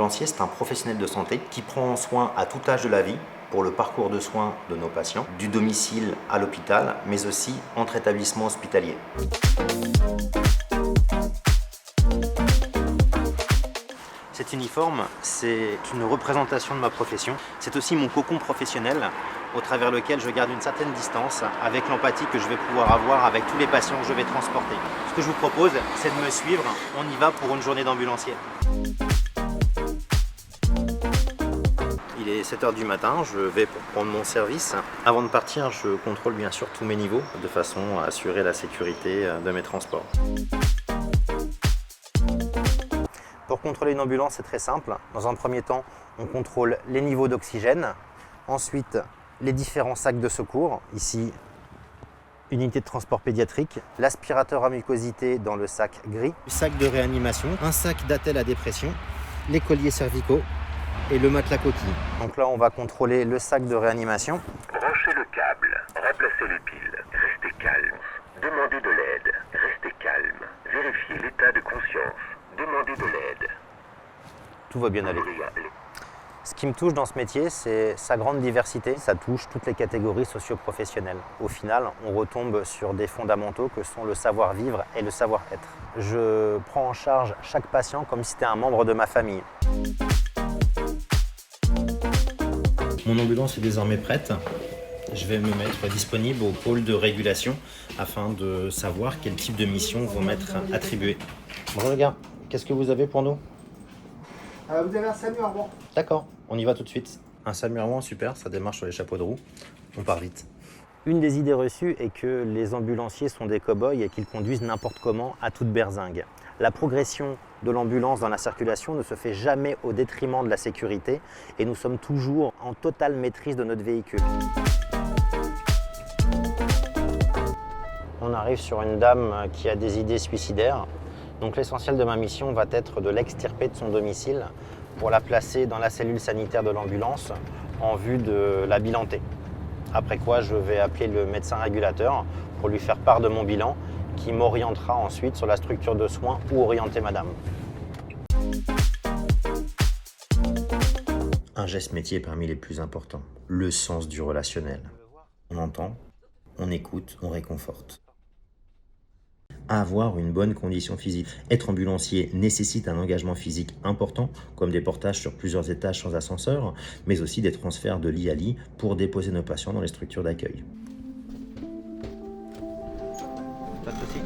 L'ambulancier, c'est un professionnel de santé qui prend soin à tout âge de la vie pour le parcours de soins de nos patients, du domicile à l'hôpital, mais aussi entre établissements hospitaliers. Cet uniforme, c'est une représentation de ma profession. C'est aussi mon cocon professionnel au travers lequel je garde une certaine distance avec l'empathie que je vais pouvoir avoir avec tous les patients que je vais transporter. Ce que je vous propose, c'est de me suivre. On y va pour une journée d'ambulancier. Il est 7 h du matin, je vais pour prendre mon service. Avant de partir, je contrôle bien sûr tous mes niveaux de façon à assurer la sécurité de mes transports. Pour contrôler une ambulance, c'est très simple. Dans un premier temps, on contrôle les niveaux d'oxygène. Ensuite, les différents sacs de secours. Ici, unité de transport pédiatrique. L'aspirateur à mucosité dans le sac gris. Le sac de réanimation. Un sac d'attelle à dépression. Les colliers cervicaux et le matelas coquille. Donc là, on va contrôler le sac de réanimation. Branchez le câble. Remplacez les piles. Restez calme. Demandez de l'aide. Restez calme. Vérifiez l'état de conscience. Demandez de l'aide. Tout va bien aller. Ce qui me touche dans ce métier, c'est sa grande diversité. Ça touche toutes les catégories socio-professionnelles. Au final, on retombe sur des fondamentaux que sont le savoir-vivre et le savoir-être. Je prends en charge chaque patient comme si c'était un membre de ma famille. Mon ambulance est désormais prête. Je vais me mettre disponible au pôle de régulation afin de savoir quel type de mission vont m'être attribuées. Bonjour les gars, qu'est-ce que vous avez pour nous ? Vous avez un SAMU avant. D'accord, on y va tout de suite. Un SAMU avant, super, ça démarre sur les chapeaux de roue. On part vite. Une des idées reçues est que les ambulanciers sont des cow-boys et qu'ils conduisent n'importe comment à toute berzingue. La progression de l'ambulance dans la circulation ne se fait jamais au détriment de la sécurité et nous sommes toujours en totale maîtrise de notre véhicule. On arrive sur une dame qui a des idées suicidaires. Donc l'essentiel de ma mission va être de l'extirper de son domicile pour la placer dans la cellule sanitaire de l'ambulance en vue de la bilanter. Après quoi, je vais appeler le médecin régulateur pour lui faire part de mon bilan qui m'orientera ensuite sur la structure de soins où orienter madame. Un geste métier parmi les plus importants, le sens du relationnel. On entend, on écoute, on réconforte. Avoir une bonne condition physique. Être ambulancier nécessite un engagement physique important, comme des portages sur plusieurs étages sans ascenseur, mais aussi des transferts de lit à lit pour déposer nos patients dans les structures d'accueil. Pas de souci.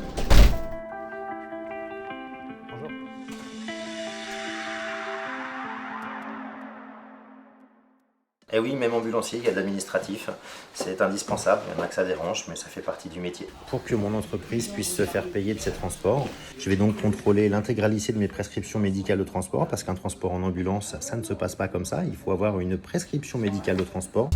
Bonjour. Eh oui, même ambulancier, il y a de l'administratif. C'est indispensable, il y en a que ça dérange, mais ça fait partie du métier. Pour que mon entreprise puisse se faire payer de ses transports, je vais donc contrôler l'intégralité de mes prescriptions médicales de transport, parce qu'un transport en ambulance, ça ne se passe pas comme ça. Il faut avoir une prescription médicale de transport.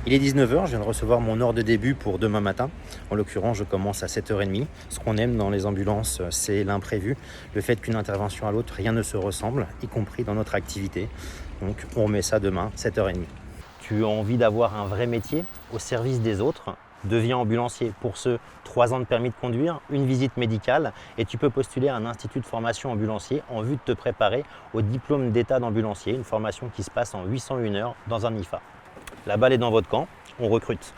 Il est 19 h, je viens de recevoir mon ordre de début pour demain matin. En l'occurrence, je commence à 7 h 30. Ce qu'on aime dans les ambulances, c'est l'imprévu. Le fait qu'une intervention à l'autre, rien ne se ressemble, y compris dans notre activité. Donc, on remet ça demain, 7 h 30. Tu as envie d'avoir un vrai métier au service des autres ? Deviens ambulancier. Pour ce, 3 ans de permis de conduire, une visite médicale et tu peux postuler à un institut de formation ambulancier en vue de te préparer au diplôme d'état d'ambulancier, une formation qui se passe en 801 heures dans un IFA. La balle est dans votre camp, on recrute.